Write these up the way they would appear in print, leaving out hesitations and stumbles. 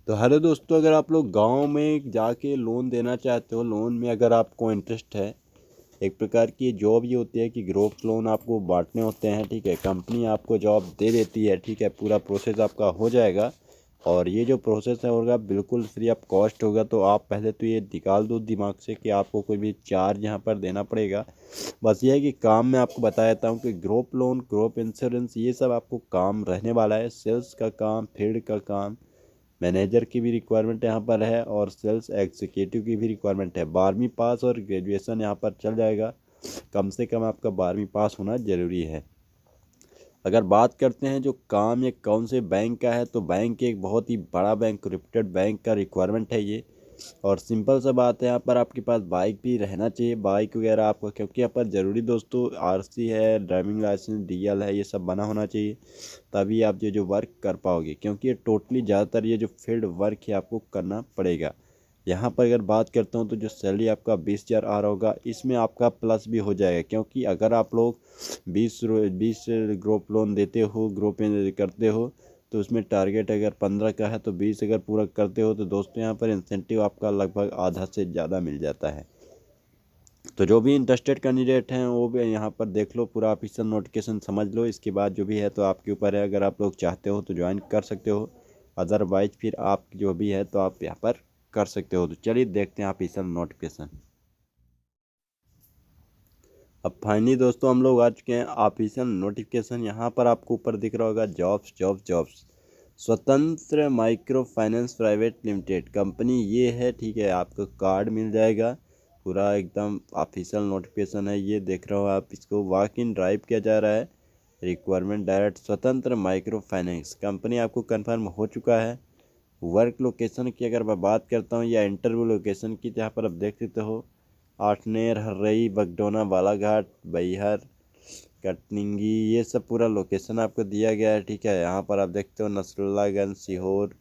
तो हेलो दोस्तों, अगर आप लोग गांव में जाके लोन देना चाहते हो, लोन में अगर आपको इंटरेस्ट है, एक प्रकार की जॉब ये होती है कि ग्रुप लोन आपको बांटने होते हैं। ठीक है, कंपनी आपको जॉब दे देती है। ठीक है, पूरा प्रोसेस आपका हो जाएगा और ये जो प्रोसेस है होगा बिल्कुल फ्री ऑफ कॉस्ट होगा। तो आप पहले तो ये निकाल दो दिमाग से कि आपको कोई भी चार्ज यहाँ पर देना पड़ेगा। बस ये है कि काम मैं आपको बता देता हूँ कि ग्रुप लोन, ग्रुप इंश्योरेंस, ये सब आपको काम रहने वाला है। सेल्स का काम, फील्ड का काम, मैनेजर की भी रिक्वायरमेंट यहाँ पर है और सेल्स एग्जीक्यूटिव की भी रिक्वायरमेंट है। 12वीं पास और ग्रेजुएशन यहाँ पर चल जाएगा। कम से कम आपका 12वीं पास होना ज़रूरी है। अगर बात करते हैं जो काम ये कौन से बैंक का है, तो बैंक एक बहुत ही बड़ा बैंक, रेप्यूटेड बैंक का रिक्वायरमेंट है ये। और सिंपल सा बात है, यहाँ पर आपके पास बाइक भी रहना चाहिए, बाइक वगैरह आपको, क्योंकि यहाँ पर ज़रूरी दोस्तों आरसी है, ड्राइविंग लाइसेंस, डीएल है, ये सब बना होना चाहिए। तभी आप जो वर्क कर पाओगे, क्योंकि ये टोटली ज़्यादातर ये जो फील्ड वर्क है आपको करना पड़ेगा। यहाँ पर अगर बात करता हूँ तो जो सैलरी आपका 20,000 आ रहा होगा, इसमें आपका प्लस भी हो जाएगा। क्योंकि अगर आप लोग 20 ग्रुप लोन देते हो, ग्रुप करते हो, तो उसमें टारगेट अगर 15 का है तो 20 अगर पूरा करते हो तो दोस्तों यहाँ पर इंसेंटिव आपका लगभग आधा से ज़्यादा मिल जाता है। तो जो भी इंटरेस्टेड कैंडिडेट हैं वो भी यहाँ पर देख लो, पूरा ऑफिशियल नोटिफिकेशन समझ लो। इसके बाद जो भी है तो आपके ऊपर है, अगर आप लोग चाहते हो तो ज्वाइन कर सकते हो, अदरवाइज फिर आप जो भी है तो आप यहाँ पर कर सकते हो। तो चलिए देखते हैं ऑफिशियल नोटिफिकेशन। अब फाइनली दोस्तों हम लोग आ चुके हैं ऑफिशियल नोटिफिकेशन। यहाँ पर आपको ऊपर दिख रहा होगा जॉब्स जॉब्स जॉब्स, स्वतंत्र micro finance private limited company ये है। ठीक है, आपको कार्ड मिल जाएगा, पूरा एकदम ऑफिशियल नोटिफिकेशन है ये, देख रहे हो आप। इसको वॉक इन ड्राइव किया जा रहा है, रिक्वायरमेंट डायरेक्ट स्वतंत्र माइक्रो फाइनेंस कंपनी आपको कंफर्म हो चुका है। वर्क लोकेशन की अगर मैं बात करता हूँ या इंटरव्यू लोकेशन की, जहाँ पर आप देख सकते हो आठनेर, हर्रई, बगडोना, बालाघाट, बैहर, कटनिंगी, ये सब पूरा लोकेशन आपको दिया गया है। ठीक है, यहाँ पर आप देखते हो नसरुल्लागंज, सीहोर,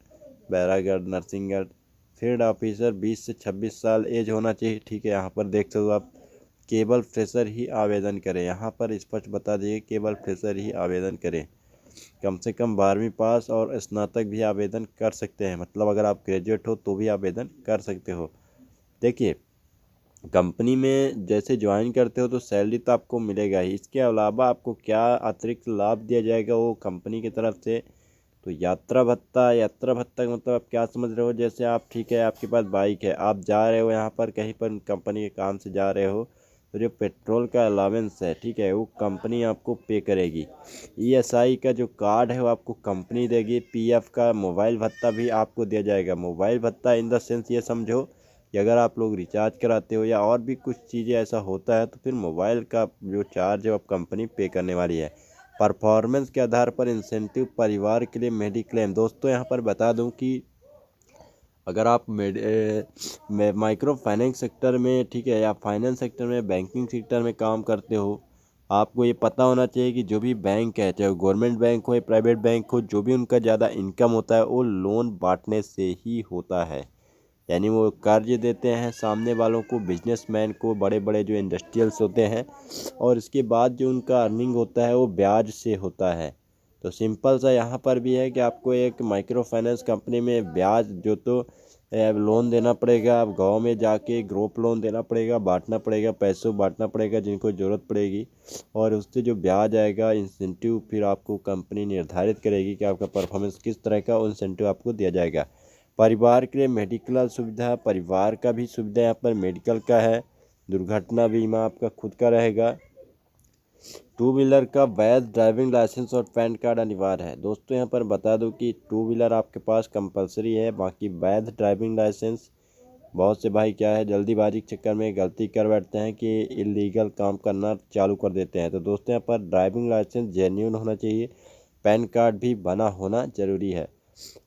बैरागढ़, नरसिंहगढ़। फील्ड ऑफिसर 20 से 26 साल एज होना चाहिए। ठीक है, यहाँ पर देख सकते हो आप, केवल फ्रेशर ही आवेदन करें। यहाँ पर स्पष्ट बता दिए, केवल फ्रेशर ही आवेदन करें। कम से कम 12वीं पास और स्नातक भी आवेदन कर सकते हैं, मतलब अगर आप ग्रेजुएट हो तो भी आवेदन कर सकते हो। देखिए, कंपनी में जैसे ज्वाइन करते हो तो सैलरी तो आपको मिलेगा ही, इसके अलावा आपको क्या अतिरिक्त लाभ दिया जाएगा वो कंपनी की तरफ से, तो यात्रा भत्ता। यात्रा भत्ता का मतलब आप क्या समझ रहे हो, जैसे आप, ठीक है, आपके पास बाइक है, आप जा रहे हो यहाँ पर कहीं पर कंपनी के काम से जा रहे हो, तो जो पेट्रोल का अलावेंस है, ठीक है, वो कंपनी आपको पे करेगी। ईएसआई का जो कार्ड है वो आपको कंपनी देगी। पीएफ का, मोबाइल भत्ता भी आपको दिया जाएगा। मोबाइल भत्ता इन द सेंस ये समझो कि अगर आप लोग रिचार्ज कराते हो या और भी कुछ चीज़ें ऐसा होता है तो फिर मोबाइल का जो चार्ज है वो कंपनी पे करने वाली है। परफॉर्मेंस के आधार पर इंसेंटिव, परिवार के लिए मेडिक्लेम। दोस्तों यहाँ पर बता दूं कि अगर आप माइक्रो फाइनेंस सेक्टर में, ठीक है, या फाइनेंस सेक्टर में, बैंकिंग सेक्टर में काम करते हो, आपको ये पता होना चाहिए कि जो भी बैंक है, चाहे गवर्नमेंट बैंक हो या प्राइवेट बैंक हो, जो भी उनका ज़्यादा इनकम होता है वो लोन बांटने से ही होता है। यानी वो कर्ज देते हैं सामने वालों को, बिजनेसमैन को, बड़े बड़े जो इंडस्ट्रियल्स होते हैं, और इसके बाद जो उनका अर्निंग होता है वो ब्याज से होता है। तो सिंपल सा यहाँ पर भी है कि आपको एक माइक्रो फाइनेंस कंपनी में ब्याज जो तो लोन देना पड़ेगा। आप गांव में जाके ग्रुप लोन देना पड़ेगा, बांटना पड़ेगा, पैसों बांटना पड़ेगा जिनको ज़रूरत पड़ेगी, और उससे जो ब्याज आएगा, इंसेंटिव, फिर आपको कंपनी निर्धारित करेगी कि आपका परफॉर्मेंस किस तरह का, इंसेंटिव आपको दिया जाएगा। परिवार के लिए मेडिकल सुविधा, परिवार का भी सुविधा यहाँ पर मेडिकल का है। दुर्घटना बीमा आपका खुद का रहेगा। टू व्हीलर का वैध ड्राइविंग लाइसेंस और पैन कार्ड अनिवार्य है। दोस्तों यहाँ पर बता दूं कि टू व्हीलर आपके पास कंपलसरी है, बाकी वैध ड्राइविंग लाइसेंस। बहुत से भाई क्या है, जल्दीबाजी के चक्कर में गलती कर बैठते हैं कि इलीगल काम करना चालू कर देते हैं। तो दोस्तों यहाँ पर ड्राइविंग लाइसेंस जेन्युइन होना चाहिए, पैन कार्ड भी बना होना जरूरी है।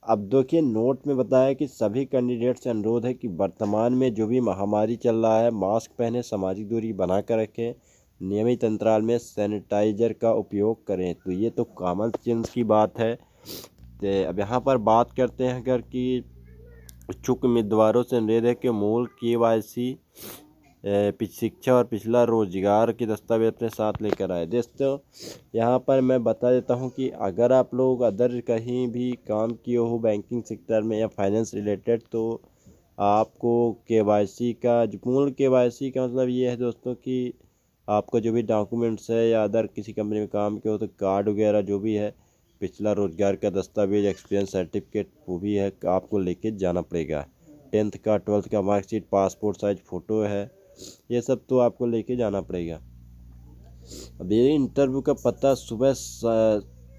अब देखिए, नोट में बताया कि सभी कैंडिडेट से अनुरोध है कि वर्तमान में जो भी महामारी चल रहा है, मास्क पहने, सामाजिक दूरी बनाकर रखें, नियमित अंतराल में सैनिटाइजर का उपयोग करें। तो ये तो कॉमन सेंस की बात है। तो अब यहाँ पर बात करते हैं अगर कि इच्छुक उम्मीदवारों से अनुरोध है कि मूल केवाईसी शिक्षा और पिछला रोजगार के दस्तावेज अपने साथ लेकर आए। दोस्तों यहाँ पर मैं बता देता हूँ कि अगर आप लोग अदर कहीं भी काम किए हो बैंकिंग सेक्टर में या फाइनेंस रिलेटेड, तो आपको केवाईसी का जो मूल केवाईसी का मतलब ये है दोस्तों कि आपका जो भी डॉक्यूमेंट्स है या अदर किसी कंपनी में काम किया हो तो कार्ड वगैरह जो भी है, पिछला रोजगार का दस्तावेज, एक्सपीरियंस सर्टिफिकेट वो भी है आपको लेके जाना पड़ेगा। 10th का 12th का मार्कशीट, पासपोर्ट साइज फ़ोटो है, ये सब तो आपको लेके जाना पड़ेगा। अब ये इंटरव्यू का पता सुबह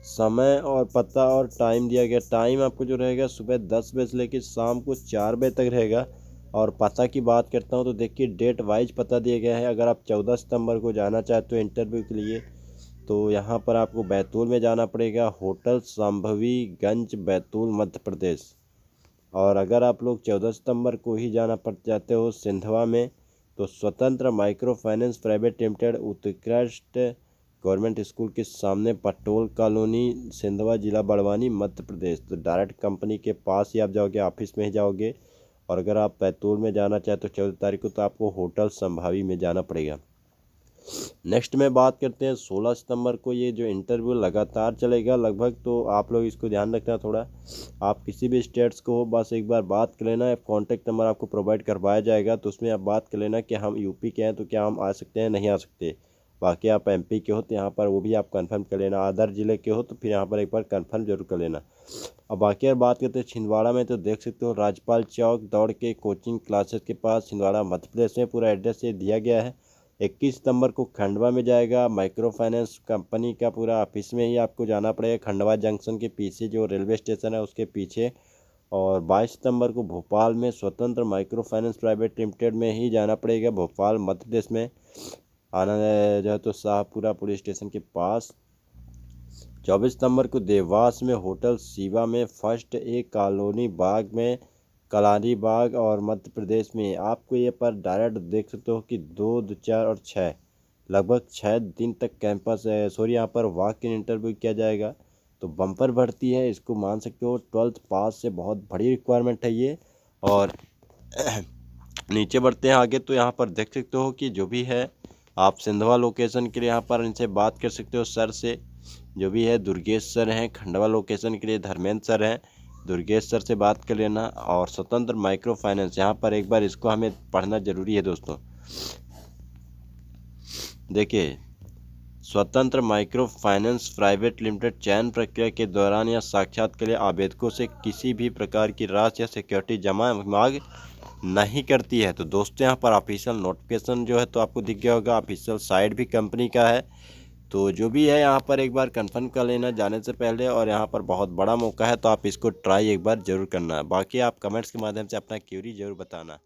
समय और पता और टाइम दिया गया। टाइम आपको जो रहेगा सुबह 10 बजे से लेकर शाम को 4 बजे तक रहेगा। और पता की बात करता हूँ तो देखिए डेट वाइज पता दिया गया है। अगर आप 14 सितंबर को जाना चाहते हो इंटरव्यू के लिए तो यहाँ पर आपको बैतूल में जाना पड़ेगा, होटल संभवी गंज बैतूल मध्य प्रदेश। और अगर आप लोग 14 सितंबर को ही जाना पड़ जाते हो सिंधवा में तो स्वतंत्र माइक्रो फाइनेंस प्राइवेट लिमिटेड, उत्कृष्ट गवर्नमेंट स्कूल के सामने, पटोल कॉलोनी, सिंधवा, जिला बड़वानी, मध्य प्रदेश। तो डायरेक्ट कंपनी के पास ही आप जाओगे, ऑफिस में ही जाओगे। और अगर आप बैतूल में जाना चाहते हो 14 तारीख को तो आपको होटल संभावी में जाना पड़ेगा। नेक्स्ट में बात करते हैं 16 सितंबर को। ये जो इंटरव्यू लगातार चलेगा लगभग, तो आप लोग इसको ध्यान रखना थोड़ा। आप किसी भी स्टेट्स को हो बस एक बार बात कर लेना, कॉन्टैक्ट नंबर आपको प्रोवाइड करवाया जाएगा, तो उसमें आप बात कर लेना कि हम यूपी के हैं तो क्या हम आ सकते हैं, नहीं आ सकते। बाकी आप एमपी के हो तो यहाँ पर वो भी आप कंफर्म कर लेना, अदर ज़िले के हो तो फिर यहाँ पर एक बार कंफर्म जरूर कर लेना। अब बाकी यार बात करते हैं छिंदवाड़ा में, तो देख सकते हो राज्यपाल चौक दौड़ के कोचिंग क्लासेस के पास, छिंदवाड़ा मध्य प्रदेश में। पूरा एड्रेस ये दिया गया है। 21 सितंबर को खंडवा में जाएगा, माइक्रो फाइनेंस कंपनी का पूरा ऑफिस में ही आपको जाना पड़ेगा, खंडवा जंक्शन के पीछे जो रेलवे स्टेशन है उसके पीछे। और 22 सितंबर को भोपाल में स्वतंत्र माइक्रो फाइनेंस प्राइवेट लिमिटेड में ही जाना पड़ेगा, भोपाल मध्य प्रदेश में आना जो है तो शाहपुरा पुलिस स्टेशन के पास। 24 सितंबर को देवास में होटल शिवा में, फर्स्ट ए कॉलोनी बाग में, कलारी बाग और मध्य प्रदेश में। आपको ये पर डायरेक्ट देख सकते हो कि 2, 4 और 6 लगभग 6 दिन तक कैंपस है, सॉरी यहाँ पर वॉक इन इंटरव्यू किया जाएगा। तो बम्पर भर्ती है, इसको मान सकते हो 12th पास से बहुत बड़ी रिक्वायरमेंट है ये। और नीचे बढ़ते हैं आगे तो यहाँ पर देख सकते हो कि जो भी है आप सिंधवा लोकेशन के लिए यहाँ पर इनसे बात कर सकते हो सर से, जो भी है दुर्गेश सर हैं। खंडवा लोकेशन के लिए धर्मेंद्र सर हैं, दुर्गेश सर से बात कर लेना। और स्वतंत्र माइक्रो फाइनेंस यहाँ पर एक बार इसको हमें पढ़ना जरूरी है दोस्तों। देखिए स्वतंत्र माइक्रो फाइनेंस प्राइवेट लिमिटेड चयन प्रक्रिया के दौरान या साक्षात के लिए आवेदकों से किसी भी प्रकार की राशि या सिक्योरिटी जमा मांग नहीं करती है। तो दोस्तों यहाँ पर ऑफिशियल नोटिफिकेशन जो है तो आपको दिख गया होगा, ऑफिशियल साइट भी कंपनी का है। तो जो भी है यहाँ पर एक बार कंफर्म कर लेना जाने से पहले। और यहाँ पर बहुत बड़ा मौका है तो आप इसको ट्राई एक बार ज़रूर करना। बाकी आप कमेंट्स के माध्यम से अपना क्यूरी ज़रूर बताना।